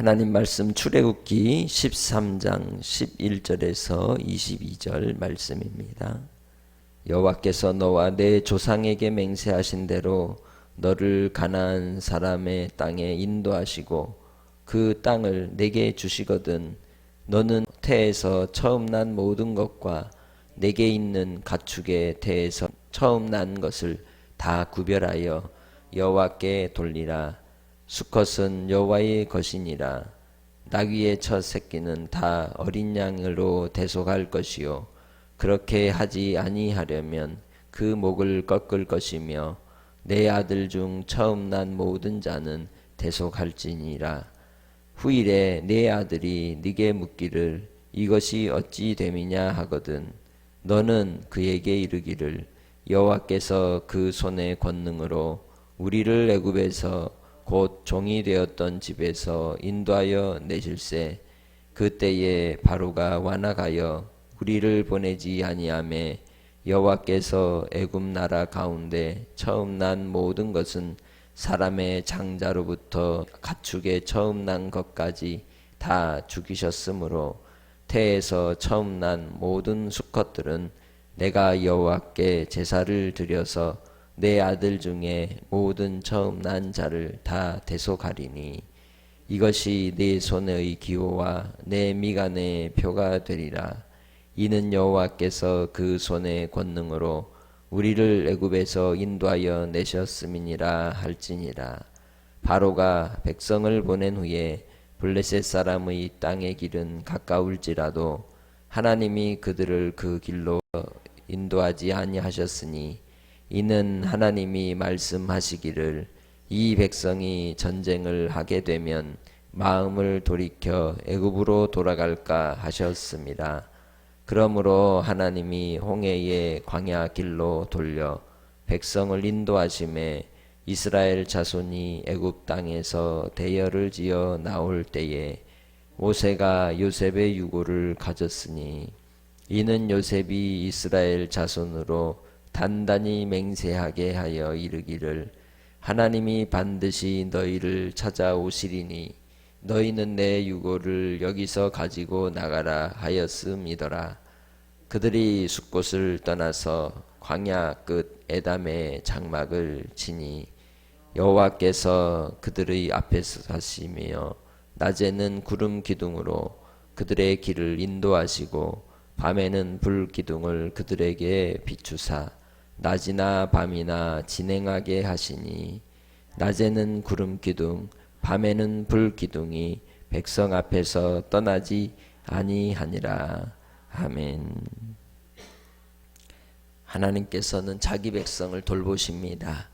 하나님 말씀 출애굽기 13장 11절에서 22절 말씀입니다. 여호와께서 너와 내 조상에게 맹세하신 대로 너를 가나안 사람의 땅에 인도하시고 그 땅을 내게 주시거든 너는 태에서 처음 난 모든 것과 내게 있는 가축의 태에서 처음 난 것을 다 구별하여 여호와께 돌리라. 수컷은 여호와의 것이니라. 나귀의 첫 새끼는 다 어린 양으로 대속할 것이요 그렇게 하지 아니하려면 그 목을 꺾을 것이며 내 아들 중 처음 난 모든 자는 대속할지니라. 후일에 내 아들이 네게 묻기를 이것이 어찌 됨이냐 하거든 너는 그에게 이르기를 여호와께서 그 손의 권능으로 우리를 애굽에서 곧 종이 되었던 집에서 인도하여 내실세 그때에 바로가 완악하여 우리를 보내지 아니하매 여호와께서 애굽 나라 가운데 처음 난 모든 것은 사람의 장자로부터 가축의 처음 난 것까지 다 죽이셨으므로 태에서 처음 난 모든 수컷들은 내가 여호와께 제사를 드려서 내 아들 중에 모든 처음 난 자를 다 대속하리니 이것이 내 손의 기호와 내 미간의 표가 되리라. 이는 여호와께서 그 손의 권능으로 우리를 애굽에서 인도하여 내셨음이니라 할지니라. 바로가 백성을 보낸 후에 블레셋 사람의 땅의 길은 가까울지라도 하나님이 그들을 그 길로 인도하지 아니하셨으니 이는 하나님이 말씀하시기를 이 백성이 전쟁을 하게 되면 마음을 돌이켜 애굽으로 돌아갈까 하셨습니다. 그러므로 하나님이 홍해의 광야 길로 돌려 백성을 인도하심에 이스라엘 자손이 애굽 땅에서 대열을 지어 나올 때에 모세가 요셉의 유고를 가졌으니 이는 요셉이 이스라엘 자손으로 단단히 맹세하게 하여 이르기를 하나님이 반드시 너희를 찾아오시리니 너희는 내 유고를 여기서 가지고 나가라 하였음이더라. 그들이 숫곳을 떠나서 광야 끝 에담의 장막을 치니 여호와께서 그들의 앞에서 사시며 낮에는 구름 기둥으로 그들의 길을 인도하시고 밤에는 불 기둥을 그들에게 비추사 낮이나 밤이나 진행하게 하시니 낮에는 구름 기둥 밤에는 불 기둥이 백성 앞에서 떠나지 아니하니라. 아멘. 하나님께서는 자기 백성을 돌보십니다.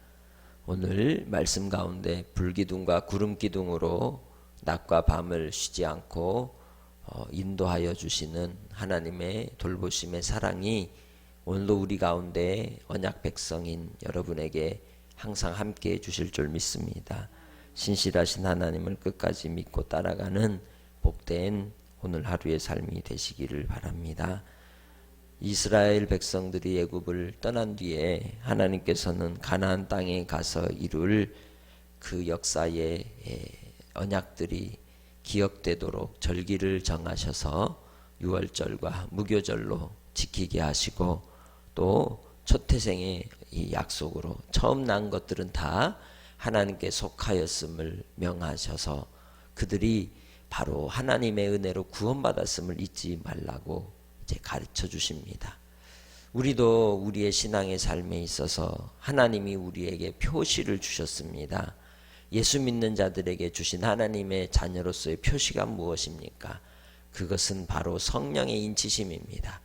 오늘 말씀 가운데 불기둥과 구름기둥으로 낮과 밤을 쉬지 않고 인도하여 주시는 하나님의 돌보심의 사랑이 오늘도 우리 가운데 언약 백성인 여러분에게 항상 함께 해 주실 줄 믿습니다. 신실하신 하나님을 끝까지 믿고 따라가는 복된 오늘 하루의 삶이 되시기를 바랍니다. 이스라엘 백성들이 애굽을 떠난 뒤에 하나님께서는 가나안 땅에 가서 이룰 그 역사의 언약들이 기억되도록 절기를 정하셔서 유월절과 무교절로 지키게 하시고 또 초태생의 이 약속으로 처음 난 것들은 다 하나님께 속하였음을 명하셔서 그들이 바로 하나님의 은혜로 구원받았음을 잊지 말라고 이제 가르쳐 주십니다. 우리도 우리의 신앙의 삶에 있어서 하나님이 우리에게 표시를 주셨습니다. 예수 믿는 자들에게 주신 하나님의 자녀로서의 표시가 무엇입니까? 그것은 바로 성령의 인치심입니다.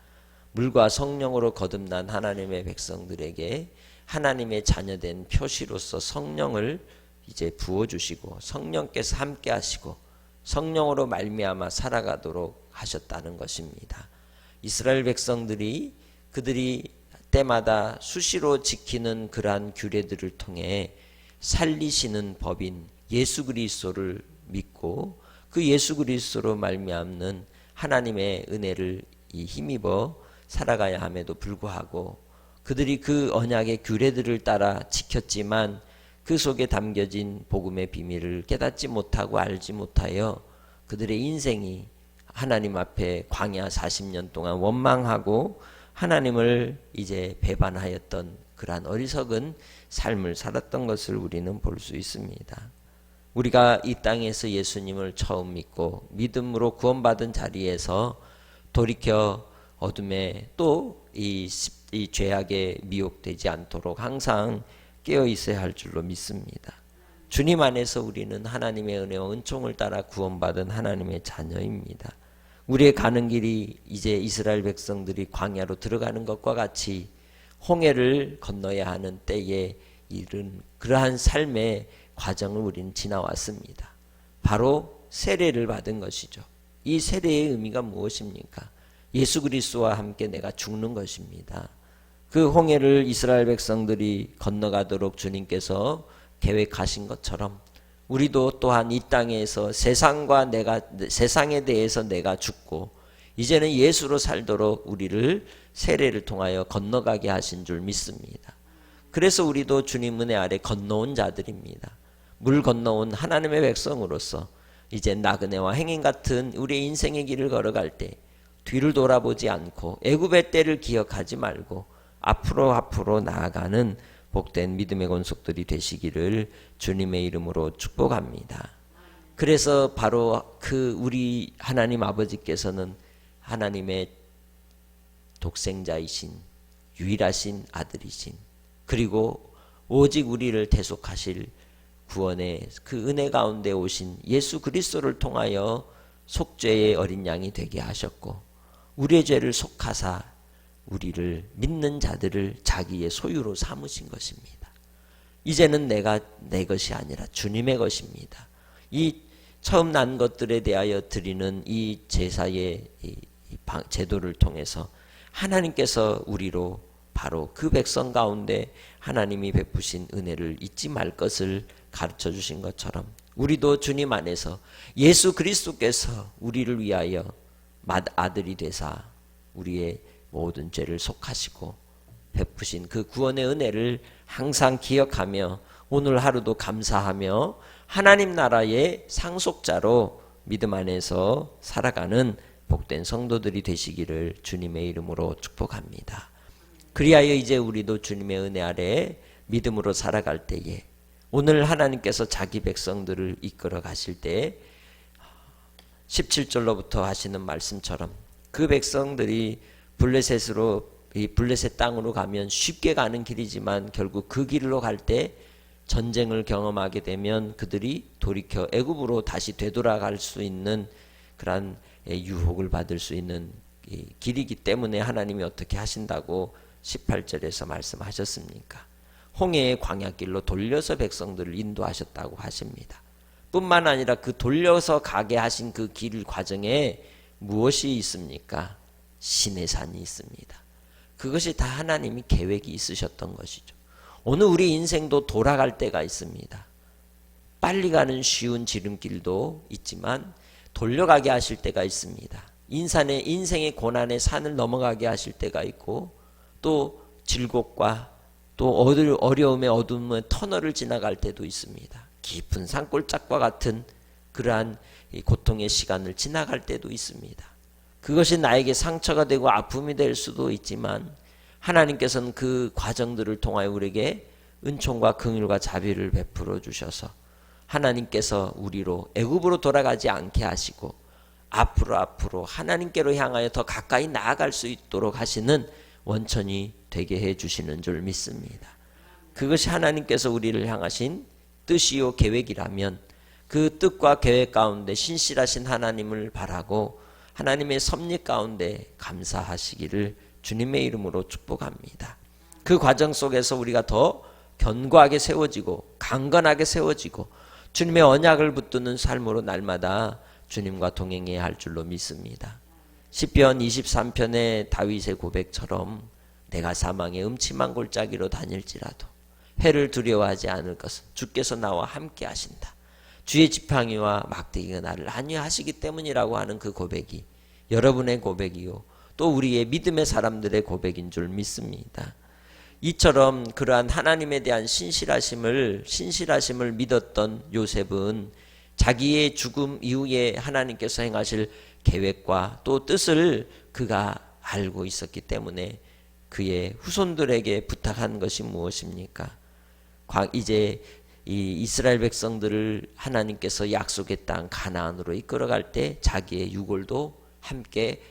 물과 성령으로 거듭난 하나님의 백성들에게 하나님의 자녀된 표시로서 성령을 이제 부어주시고 성령께서 함께 하시고 성령으로 말미암아 살아가도록 하셨다는 것입니다. 이스라엘 백성들이 그들이 때마다 수시로 지키는 그러한 규례들을 통해 살리시는 법인 예수 그리스도를 믿고 그 예수 그리스도로 말미암는 하나님의 은혜를 힘입어 살아가야 함에도 불구하고 그들이 그 언약의 규례들을 따라 지켰지만 그 속에 담겨진 복음의 비밀을 깨닫지 못하고 알지 못하여 그들의 인생이 하나님 앞에 광야 40년 동안 원망하고 하나님을 이제 배반하였던 그러한 어리석은 삶을 살았던 것을 우리는 볼 수 있습니다. 우리가 이 땅에서 예수님을 처음 믿고 믿음으로 구원받은 자리에서 돌이켜 어둠에 또 이 죄악에 미혹되지 않도록 항상 깨어 있어야 할 줄로 믿습니다. 주님 안에서 우리는 하나님의 은혜와 은총을 따라 구원받은 하나님의 자녀입니다. 우리의 가는 길이 이제 이스라엘 백성들이 광야로 들어가는 것과 같이 홍해를 건너야 하는 때에 이른 그러한 삶의 과정을 우리는 지나왔습니다. 바로 세례를 받은 것이죠. 이 세례의 의미가 무엇입니까? 예수 그리스도와 함께 내가 죽는 것입니다. 그 홍해를 이스라엘 백성들이 건너가도록 주님께서 계획하신 것처럼 우리도 또한 이 땅에서 세상에 대해서 내가 죽고 이제는 예수로 살도록 우리를 세례를 통하여 건너가게 하신 줄 믿습니다. 그래서 우리도 주님 은혜 아래 건너온 자들입니다. 물 건너온 하나님의 백성으로서 이제 나그네와 행인 같은 우리의 인생의 길을 걸어갈 때 뒤를 돌아보지 않고 애굽의 때를 기억하지 말고 앞으로 나아가는 복된 믿음의 권속들이 되시기를 주님의 이름으로 축복합니다. 그래서 바로 그 우리 하나님 아버지께서는 하나님의 독생자이신 유일하신 아들이신 그리고 오직 우리를 대속하실 구원의 그 은혜 가운데 오신 예수 그리스도를 통하여 속죄의 어린 양이 되게 하셨고 우리의 죄를 속하사 우리를 믿는 자들을 자기의 소유로 삼으신 것입니다. 이제는 내가 내 것이 아니라 주님의 것입니다. 이 처음 난 것들에 대하여 드리는 이 제사의 제도를 통해서 하나님께서 우리로 바로 그 백성 가운데 하나님이 베푸신 은혜를 잊지 말 것을 가르쳐 주신 것처럼 우리도 주님 안에서 예수 그리스도께서 우리를 위하여 아들이 되사 우리의 모든 죄를 속하시고 베푸신 그 구원의 은혜를 항상 기억하며 오늘 하루도 감사하며 하나님 나라의 상속자로 믿음 안에서 살아가는 복된 성도들이 되시기를 주님의 이름으로 축복합니다. 그리하여 이제 우리도 주님의 은혜 아래 믿음으로 살아갈 때에 오늘 하나님께서 자기 백성들을 이끌어 가실 때 17절로부터 하시는 말씀처럼 그 백성들이 블레셋으로 이 블레셋 땅으로 가면 쉽게 가는 길이지만 결국 그 길로 갈 때 전쟁을 경험하게 되면 그들이 돌이켜 애굽으로 다시 되돌아갈 수 있는 그러한 유혹을 받을 수 있는 길이기 때문에 하나님이 어떻게 하신다고 18절에서 말씀하셨습니까? 홍해의 광야길로 돌려서 백성들을 인도하셨다고 하십니다. 뿐만 아니라 그 돌려서 가게 하신 그 길 과정에 무엇이 있습니까? 시내산이 있습니다. 그것이 다 하나님이 계획이 있으셨던 것이죠. 오늘 우리 인생도 돌아갈 때가 있습니다. 빨리 가는 쉬운 지름길도 있지만 돌려가게 하실 때가 있습니다. 인생의 고난의 산을 넘어가게 하실 때가 있고 또 질곡과 또 어려움의 어둠의 터널을 지나갈 때도 있습니다. 깊은 산골짜기와 같은 그러한 고통의 시간을 지나갈 때도 있습니다. 그것이 나에게 상처가 되고 아픔이 될 수도 있지만 하나님께서는 그 과정들을 통하여 우리에게 은총과 긍휼과 자비를 베풀어 주셔서 하나님께서 우리로 애굽으로 돌아가지 않게 하시고 앞으로 하나님께로 향하여 더 가까이 나아갈 수 있도록 하시는 원천이 되게 해 주시는 줄 믿습니다. 그것이 하나님께서 우리를 향하신 뜻이요 계획이라면 그 뜻과 계획 가운데 신실하신 하나님을 바라고 하나님의 섭리 가운데 감사하시기를 주님의 이름으로 축복합니다. 그 과정 속에서 우리가 더 견고하게 세워지고 강건하게 세워지고 주님의 언약을 붙드는 삶으로 날마다 주님과 동행해야 할 줄로 믿습니다. 시편 23편의 다윗의 고백처럼 내가 사망의 음침한 골짜기로 다닐지라도 해를 두려워하지 않을 것은 주께서 나와 함께 하신다. 주의 지팡이와 막대기가 나를 안위하시기 때문이라고 하는 그 고백이 여러분의 고백이요 또 우리의 믿음의 사람들의 고백인 줄 믿습니다. 이처럼 그러한 하나님에 대한 신실하심을 믿었던 요셉은 자기의 죽음 이후에 하나님께서 행하실 계획과 또 뜻을 그가 알고 있었기 때문에 그의 후손들에게 부탁한 것이 무엇입니까? 이제 이 이스라엘 백성들을 하나님께서 약속의 땅 가나안으로 이끌어갈 때 자기의 유골도 함께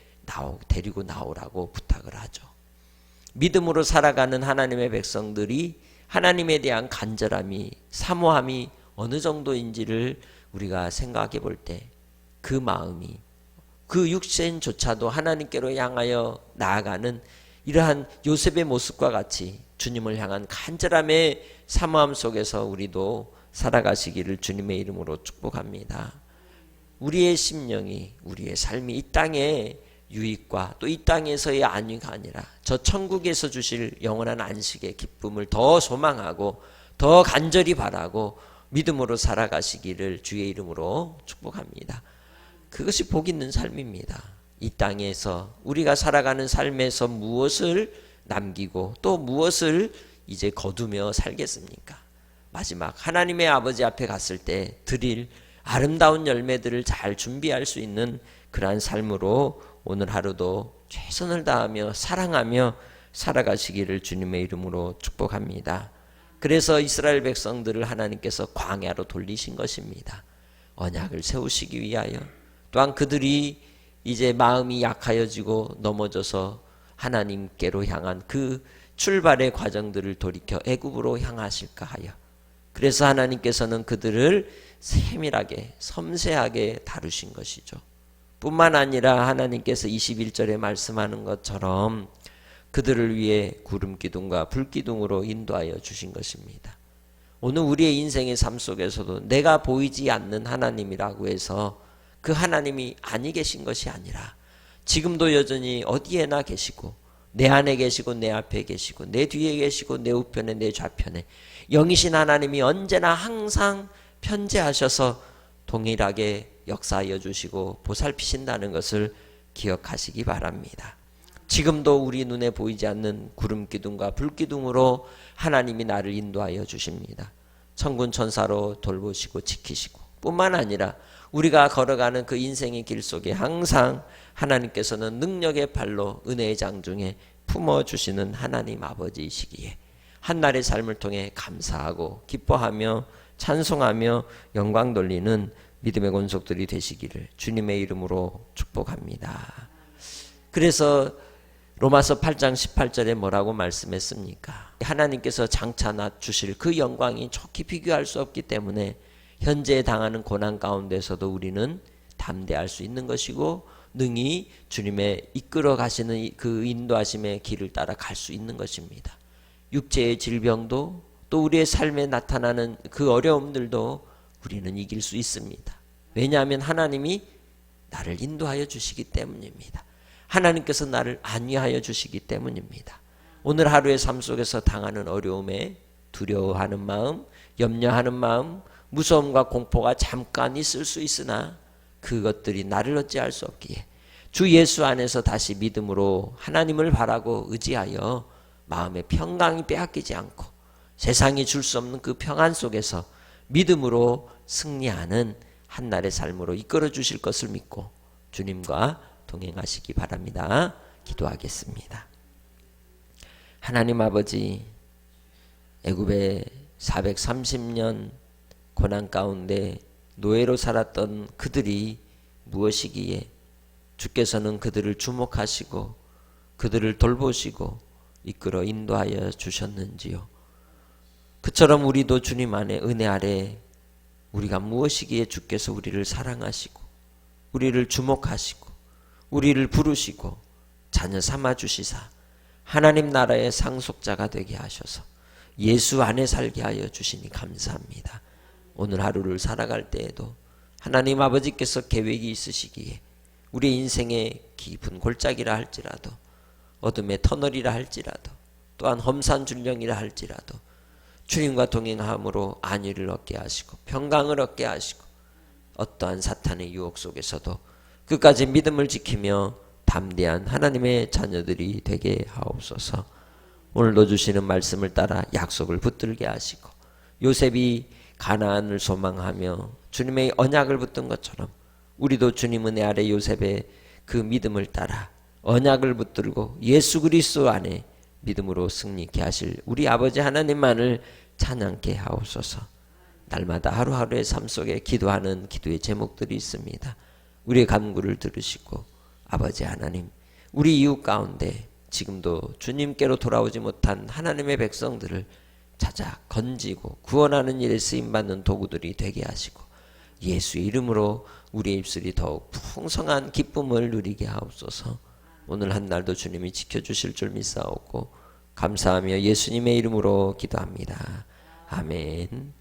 데리고 나오라고 부탁을 하죠. 믿음으로 살아가는 하나님의 백성들이 하나님에 대한 간절함이, 사모함이 어느 정도인지를 우리가 생각해 볼 때 그 마음이, 그 육신조차도 하나님께로 향하여 나아가는 이러한 요셉의 모습과 같이 주님을 향한 간절함의 사모함 속에서 우리도 살아가시기를 주님의 이름으로 축복합니다. 우리의 심령이, 우리의 삶이 이 땅의 유익과 또 이 땅에서의 안위가 아니라 저 천국에서 주실 영원한 안식의 기쁨을 더 소망하고 더 간절히 바라고 믿음으로 살아가시기를 주의 이름으로 축복합니다. 그것이 복 있는 삶입니다. 이 땅에서 우리가 살아가는 삶에서 무엇을 남기고 또 무엇을 이제 거두며 살겠습니까? 마지막 하나님의 아버지 앞에 갔을 때 드릴 아름다운 열매들을 잘 준비할 수 있는 그러한 삶으로 오늘 하루도 최선을 다하며 사랑하며 살아가시기를 주님의 이름으로 축복합니다. 그래서 이스라엘 백성들을 하나님께서 광야로 돌리신 것입니다. 언약을 세우시기 위하여, 또한 그들이 이제 마음이 약하여지고 넘어져서 하나님께로 향한 그 출발의 과정들을 돌이켜 애굽으로 향하실까 하여, 그래서 하나님께서는 그들을 세밀하게 섬세하게 다루신 것이죠. 뿐만 아니라 하나님께서 21절에 말씀하는 것처럼 그들을 위해 구름 기둥과 불 기둥으로 인도하여 주신 것입니다. 오늘 우리의 인생의 삶 속에서도 내가 보이지 않는 하나님이라고 해서 그 하나님이 아니 계신 것이 아니라 지금도 여전히 어디에나 계시고 내 안에 계시고 내 앞에 계시고 내 뒤에 계시고 내 우편에 내 좌편에 영이신 하나님이 언제나 항상 편재하셔서 동일하게 역사하여 주시고 보살피신다는 것을 기억하시기 바랍니다. 지금도 우리 눈에 보이지 않는 구름 기둥과 불 기둥으로 하나님이 나를 인도하여 주십니다. 천군 천사로 돌보시고 지키시고 뿐만 아니라 우리가 걸어가는 그 인생의 길 속에 항상 하나님께서는 능력의 발로 은혜의 장중에 품어주시는 하나님 아버지이시기에 한날의 삶을 통해 감사하고 기뻐하며 찬송하며 영광 돌리는 믿음의 권속들이 되시기를 주님의 이름으로 축복합니다. 그래서 로마서 8장 18절에 뭐라고 말씀했습니까? 하나님께서 장차 주실 그 영광이 좋게 비교할 수 없기 때문에 현재 당하는 고난 가운데서도 우리는 담대할 수 있는 것이고 능히 주님의 이끌어 가시는 그 인도하심의 길을 따라 갈 수 있는 것입니다. 육체의 질병도 또 우리의 삶에 나타나는 그 어려움들도 우리는 이길 수 있습니다. 왜냐하면 하나님이 나를 인도하여 주시기 때문입니다. 하나님께서 나를 안위하여 주시기 때문입니다. 오늘 하루의 삶 속에서 당하는 어려움에 두려워하는 마음, 염려하는 마음, 무서움과 공포가 잠깐 있을 수 있으나 그것들이 나를 어찌할 수 없기에 주 예수 안에서 다시 믿음으로 하나님을 바라고 의지하여 마음의 평강이 빼앗기지 않고 세상이 줄 수 없는 그 평안 속에서 믿음으로 승리하는 한날의 삶으로 이끌어 주실 것을 믿고 주님과 동행하시기 바랍니다. 기도하겠습니다. 하나님 아버지, 애굽의 430년 고난 가운데 노예로 살았던 그들이 무엇이기에 주께서는 그들을 주목하시고 그들을 돌보시고 이끌어 인도하여 주셨는지요. 그처럼 우리도 주님 안에 은혜 아래 우리가 무엇이기에 주께서 우리를 사랑하시고 우리를 주목하시고 우리를 부르시고 자녀 삼아 주시사 하나님 나라의 상속자가 되게 하셔서 예수 안에 살게 하여 주시니 감사합니다. 오늘 하루를 살아갈 때에도 하나님 아버지께서 계획이 있으시기에 우리 인생의 깊은 골짜기라 할지라도 어둠의 터널이라 할지라도 또한 험산 줄령이라 할지라도 주님과 동행함으로 안위를 얻게 하시고 평강을 얻게 하시고 어떠한 사탄의 유혹 속에서도 끝까지 믿음을 지키며 담대한 하나님의 자녀들이 되게 하옵소서. 오늘도 주시는 말씀을 따라 약속을 붙들게 하시고 요셉이 가나안을 소망하며 주님의 언약을 붙든 것처럼 우리도 주님 은혜 아래 요셉의 그 믿음을 따라 언약을 붙들고 예수 그리스도 안에 믿음으로 승리케 하실 우리 아버지 하나님만을 찬양케 하옵소서. 날마다 하루하루의 삶 속에 기도하는 기도의 제목들이 있습니다. 우리의 간구를 들으시고 아버지 하나님, 우리 이웃 가운데 지금도 주님께로 돌아오지 못한 하나님의 백성들을 찾아 건지고 구원하는 일에 쓰임받는 도구들이 되게 하시고 예수의 이름으로 우리의 입술이 더욱 풍성한 기쁨을 누리게 하옵소서. 오늘 한 날도 주님이 지켜주실 줄 믿사옵고 감사하며 예수님의 이름으로 기도합니다. 아멘.